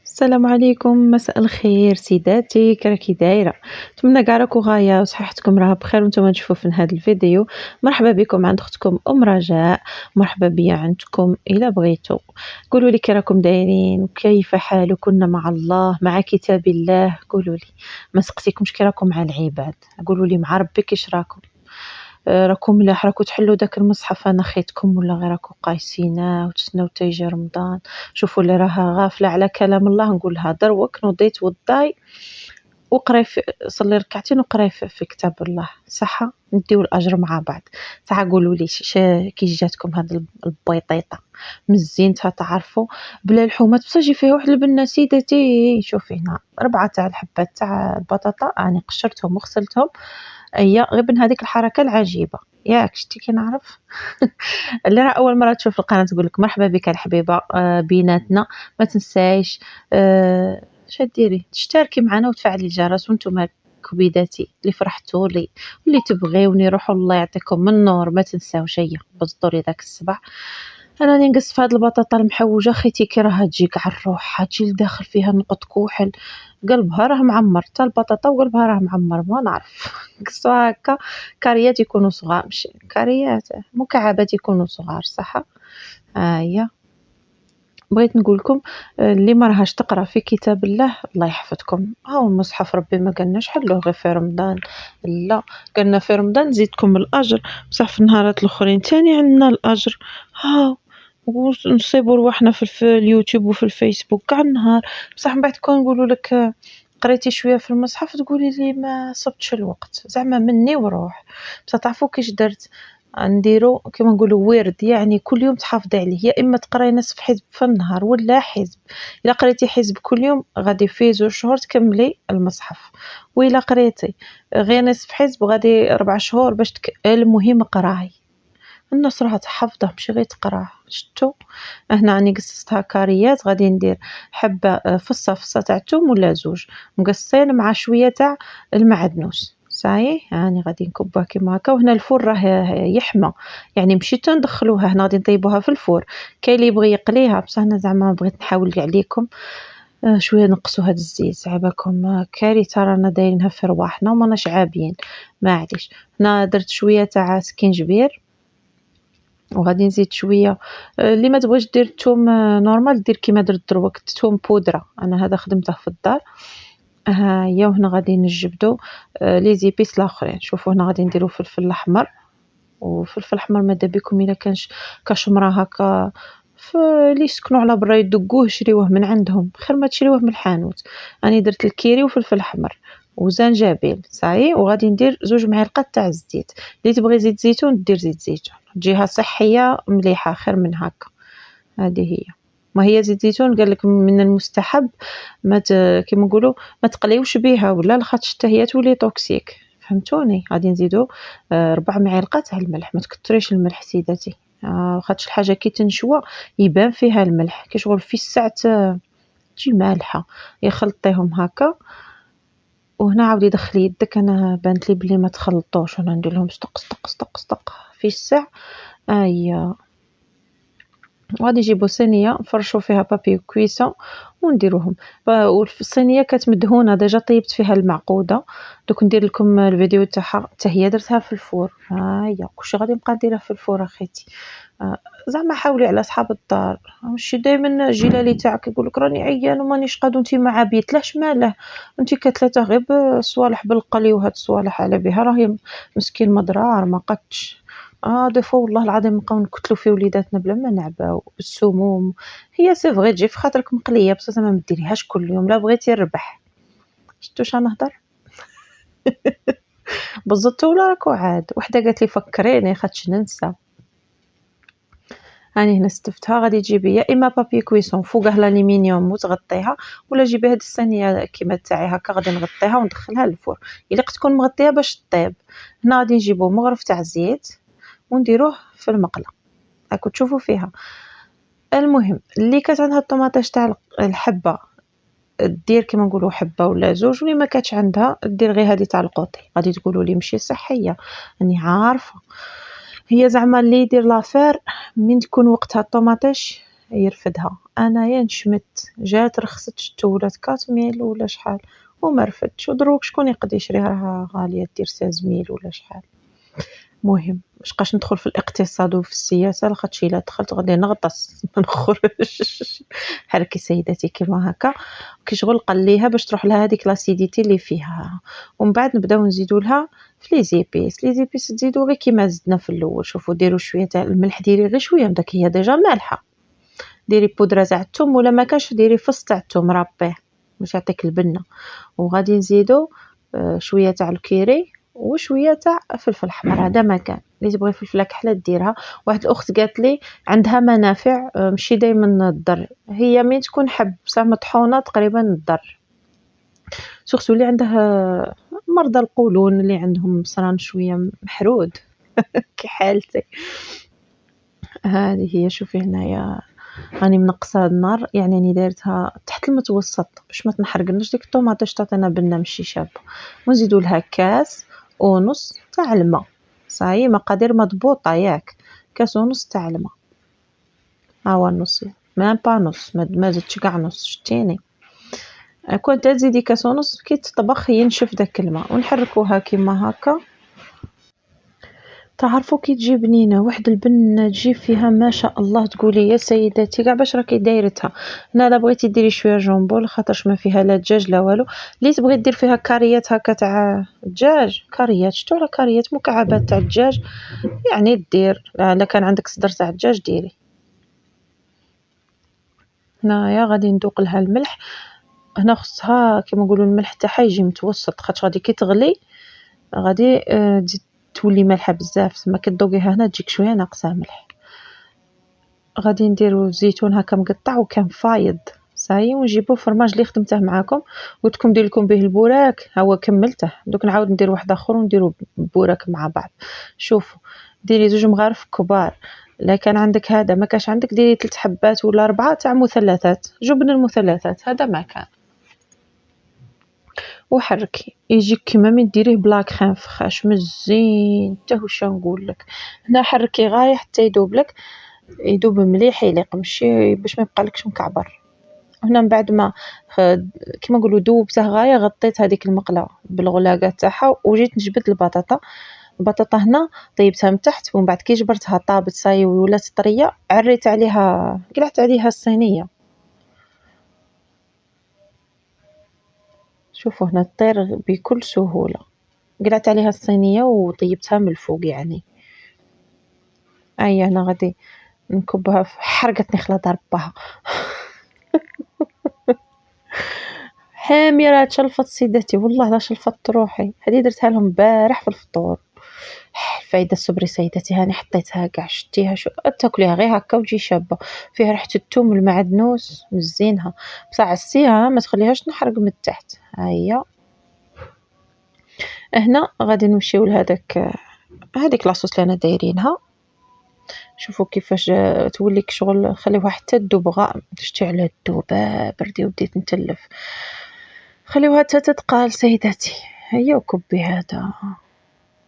السلام عليكم، مساء الخير سيداتي، كراكي دايرة؟ نتمنى كاع راكو غاية وصحتكم راها بخير وانتم تشوفوا في هذا الفيديو. مرحبا بكم عند اختكم ام رجاء، مرحبا بيا عندكم الا بغيتوا. قولوا لي كي راكم دايرين وكيف حالكم مع الله مع كتاب الله. قولوا لي ما سقسيكمش كي راكم مع العباد، قولوا لي مع ربي كيش راكم. راكم ملاح راكو تحلوا داك المصحف انا خيتكم ولا غير راكو قايسينه وتسناو تيجي رمضان؟ شوفوا اللي راها غافله على كلام الله نقولها دروك نوضيت وضاي وقراي صلي ركعتين وقراي في كتاب الله صحه نديو الاجر مع بعض. صح قولوا لي كي جاتكم هاد البيطيطه مزينتها تعرفوا بلا الحومات بصح يجي فيها واحد البنه سيدتي. شوفي هنا 4 تاع الحبات تاع البطاطا راني قشرتهم وغسلتهم. هي غير من هذيك الحركة العجيبة ياك شتي كي نعرف. اللي راه أول مرة تشوف القناة تقول لك مرحبا بك الحبيبة بيناتنا. ما تنسايش اش ديري تشتركي معنا وتفعلي الجرس وانتم كبيداتي اللي فرحتوا لي واللي تبغيوني روحوا الله يعطيكم النور. ما تنساوش هي بزطوا لي داك الصبع. انا راني نقص في هاد البطاطا المحوجه خيتي كي راها تجي كاع الروح تجي لداخل فيها نقط كحل. قلبها راه معمر تا البطاطا وقلبها راه معمر ما نعرف. قصوها هكا كاريات يكونوا صغار ماشي كاريات مكعبات يكونوا صغار صح. هي بغيت نقول لكم اللي ما راهاش تقرا في كتاب الله الله يحفظكم. هاو المصحف ربي ما قالناش حلوه غير في رمضان، لا قالنا في رمضان نزيدكم الاجر بصح في النهارات الاخرين تاني عندنا الاجر. هاو ونصيبوا رواحنا في اليوتيوب وفي الفيسبوك كاع النهار بصح من بعد كون نقولوا لك قريتي شويه في المصحف تقولي لي ما صبتش الوقت زعما مني وروح. بصح تعرفوا كيش درت؟ نديرو كيما نقولوا ورد يعني كل يوم تحافظي عليه يا اما تقراي نصف حزب في النهار ولا حزب. الا قريتي حزب كل يوم غادي في 2 شهور تكملي المصحف، والا قريتي غير نصف حزب غادي 4 شهور باش المهم قراي. الناس راها تحفظه ماشي غير تقراه. شتو هنا راني قصصتها كاريات غادي ندير حبه فصه تاع الثوم ولا 2 مقصين مع شويه تاع المعدنوس صايي. هاني غادي نكبوها كيما هكا وهنا الفور راه يحمى يعني مشيت ندخلوها هنا غادي نطيبوها في الفور. كاين اللي يبغي يقليها بصح انا زعما بغيت نحاول كاع عليكم شويه نقصوا هاد الزيت عباكم كارثه رانا دايرينها في رواحنا وماناش عابين معليش. هنا درت شويه تاع سكينجبير وغادي نزيد شويه اللي ما تبغيش دير الثوم نورمال دير كيما درت دروك الثوم بودره انا هذا خدمته في الدار. ها هي وهنا غادي نجبدو لي زيبيس الاخرين. شوفوا هنا غادي نديرو فلفل الاحمر وفلفل احمر ماذا بكم الا كانش كشمره هكا اللي يسكنوا على برا يدقوه شريوه من عندهم خير ما تشريوه من الحانوت. راني درت الكيري وفلفل احمر وزنجبيل صايي وغادي ندير 2 معالق تاع الزيت. اللي تبغي زيت زيتون دير زيت زيتون تجيها صحيه مليحه خير من هكا. هذه هي ما هي زيت زيتون قال لك من المستحب ما كيما نقولوا ما تقليوش بها ولا لخاطش حتى هي تولي توكسيك فهمتوني. غادي نزيدو 4 معالق تاع الملح ما تكثريش الملح سيداتي خاطش الحاجه كي تنشوى يبان فيها الملح كي شغل في الساعه تجي مالحه يخلطيهم هكا. وهنا عاودي دخلي يدك انا بانت لي بلي ما تخلطوش وانا ندير لهم صدق صدق صدق صدق في الساعه. اييه وغادي نجيبو صينيه نفرشو فيها بابي كويسون ونديروهم وفي الصينيه كانت مدهونه ديجا طيبت فيها المعقوده. دوك ندير لكم الفيديو تاعها حتى هي درتها في الفور. ها هي كلشي غادي نبقى نديرها في الفور اخيتي. زعما حاولي على اصحاب الدار ماشي دائما جيلالي تاعك يقول لك راني عيان ومانيش قاد وانت ما عابيت لاش ماله انت كتلاته غير صوالح بالقلي وهاد الصوالح على بها راهي مسكين مضرار ما قدش. دي فوا والله العظيم نبقاو نكتلو في وليداتنا بلا ما نعباو بالسموم. هي سي فغي تجي في خاطرك مقليه بصح زعما ما ديريهاش كل يوم لا بغيتي الربح. شفتوا واش نهضر؟ بزطتوا ولا راكو عاد وحده قالت لي فكريني خاطش ننسى. هاني هنا استفتها غادي تجيبي يا اما بابي كويسون فوقه الالومنيوم وتغطيها ولا جيبي هاد الصينيه كيما تاعي هكا غادي نغطيها وندخلها للفور الا تكون مغطيه باش طيب. هنا غادي نجيبو مغرف تاع الزيت ونديروه في المقله راكو تشوفوا فيها. المهم اللي كانت عندها الطوماطاش تاع الحبه دير كيما نقولوا حبه ولا 2 واللي ما كانتش عندها دير غير هذه تاع القوطي. غادي تقولوا لي ماشي صحيه راني عارفه هي زعما اللي يدير لافير من تكون وقتها الطوماطاش يرفدها. انايا نشمت جات رخصت شتو ولات 4000 ولا شحال وما رفدتش، ودروك شكون يقدر يشريها راها غاليه دير 16000 ولا شحال. مهم مابقاش ندخل في الاقتصاد وفي السياسه لاخاطش الا دخلت غادي نغطس ما نخرجش. حركي سيداتي كيما هكا كي شغل قليها باش تروح لها هذيك لاسيديتي اللي فيها، ومن بعد نبداو نزيدوا لها في لي زيبيس. لي زيبيس تزيدوا غير كيما زدنا في الاول. شوفوا ديروا شويه تاع الملح، ديري غير شويه من داك هي ديجا مالحه، ديري بودره تاع الثوم ولا ما كانش ديري فص تاع الثوم ربيه باش يعطيك البنه. وغادي نزيدوا شويه تاع الكيري وشويه تاع فلفل احمر. هذا ما كان اللي تبغي فلفله كحله ديرها. واحد الاخت قالت لي عندها منافع ماشي دائما الضر، هي من تكون حب بصح مطحونه تقريبا الضر، سورتو اللي عندها مرضى القولون اللي عندهم صران شويه محرود كي حالتي. هذه هي. شوفي هنايا راني منقصه النار، يعني راني دايرتها تحت المتوسط باش ما تنحرقناش ديك الطوماطيش تعطينا بنه ماشي شابه. ونزيدوا لها كاس ونص تاع الماء. صايي مقادير مضبوطه ياك، كاس ونص تاع الماء. ها هو النص، ما با نص، ما زدتش كاع نص، شتيني كنت تزيدي كاس ونص كي تطبخ ينشف داك الماء. ونحركوها كيما هكا. تعرفوا كي تجي بنينه واحد البنه تجي فيها ما شاء الله تقولي يا سيداتي كاع باش راكي دايرتها. هنا لا بغيتي ديري شويه جونبول خاطرش ما فيها لا دجاج لا والو، اللي تبغي دير فيها كاريات هكا تاع دجاج، كاريات شتو على كاريات مكعبات تاع الدجاج يعني دير. لا كان عندك صدر تاع الدجاج ديري. هنايا غادي ندوق لها الملح. هنا خصها كيما نقولوا الملح تاعها يجي متوسط، خاطر غادي كي تغلي غادي تزيد تولي مالحه بزاف، تما كتذوقيها هنا تجيك شويه ناقصه ملح. غادي نديرو الزيتون هكا مقطع وكان فايض صايي، ونجيبو فرماج اللي خدمته معاكم قلتلكم ندير لكم به البوراك ها هو كملته. دوك نعاود ندير واحد اخر ونديرو بوراك مع بعض. شوفوا ديري 2 مغارف كبار، لا كان عندك هذا ما كانش عندك ديري 3 حبات ولا 4 تاع مثلثات، جبن المثلثات هذا ما كان. وحركي يجيك كيما من ديريه بلا كريم فخاش مزيان حتى واش نقول لك. هنا حركي غايه حتى يذوب لك، يذوب مليح يليق ماشي باش ما يبقالكش مكعبر. هنا من بعد ما كيما نقولوا ذوبته غايه غطيت هذيك المقله بالغلاقه تاعها وجيت نجبد البطاطا هنا طيبتها من تحت، ومن بعد كي جبرتها طابت صاي ولات طريه عريت عليها قلعت عليها الصينيه. شوفوا هنا تطير بكل سهوله، قلعت عليها الصينيه وطيبتها من الفوق يعني. اي انا غادي نكبها في حرقتني خلا ضربها حامي راه تشلفط سيداتي والله لا شلفطت روحي. هذه درتها لهم امبارح في الفطور. الفايده الصبري سيداتي هاني حطيتها كاع شتيها شو تاكليها غير هكا وتجي شابه، فيها ريحه الثوم والمعدنوس مزينها بصح عسيها ما تخليهاش تنحرق من التحت. هيا هنا غادي نمشيو لهداك هذيك لاصوص اللي انا دايرينها. شوفوا كيفاش توليك شغل خليوها حتى تذوب شتي على الذوبه بردي وبديت نتلف. خليوها حتى تتقال سيداتي. هيا وكبي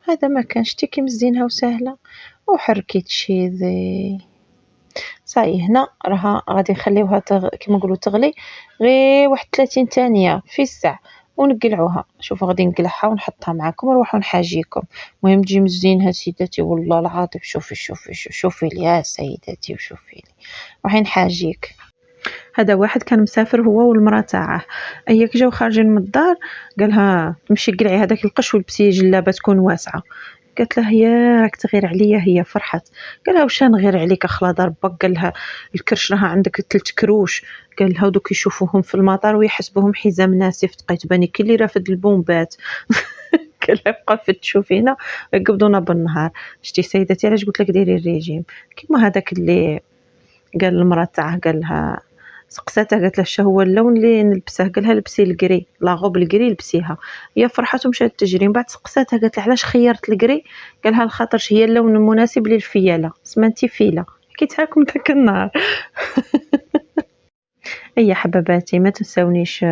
هذا ما كان شتي كي مزينها وسهله. وحركي تشيزي صاي. هنا راها غادي نخليوها كيما نقولوا تغلي غير واحد 30 ثانيه في الساعه ونقلعوها. شوفوا غادي نقلعها ونحطها معكم ونروحوا نحاجيكم. المهم تجي مزينها سيداتي والله العظيم. شوفي لي يا سيداتي وشوفي لي راح نحاجيك. هذا واحد كان مسافر هو والمراه تاعه، اياك جاو خارجين من الدار قالها تمشي قلعي هذاك القش ولبسي جلابه تكون واسعه. قالت له يا راك تغير عليا، هي فرحت. قالها واش نغير عليك اخلا ضربك؟ قالها الكرش راها عندك 3 كروش. قالها دوك يشوفوهم في المطار ويحسبوهم حزام ناسف تقيت باني كي اللي رافد البومبات. قالها بقى فتشوا فينا يقبضونا بالنهار. شتي سيدتي علاش قلت لك ديري الريجيم كيما هذاك اللي قال المراه تاعه قالها سقساتها قالت له شنو هو اللون اللي نلبسه؟ قالها لبسي الكري لاغوب الكري لبسيها. هي فرحت ومشات تجري. من بعد سقساتها قالت له علاش خيرت الكري؟ قالها لخاطرش هي اللون المناسب للفياله سمنتي فيله. حكيتها لكم ذاك النهار. أي حباباتي ما تنساونيش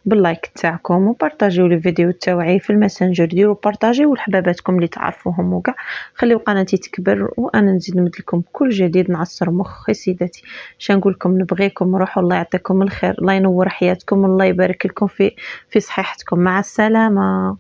باللايك تاعكم وبارطاجيو لي فيديو تاوعي في الماسنجر، ديروا بارطاجيو لحباباتكم اللي تعرفوهم وكاع، خليو قناتي تكبر وأنا نزيد نمد لكم كل جديد نعصر مخي سيداتي. نقول لكم نبغيكم روحوا الله يعطيكم الخير، الله ينور حياتكم، الله يبارك لكم في صحيحتكم، مع السلامة.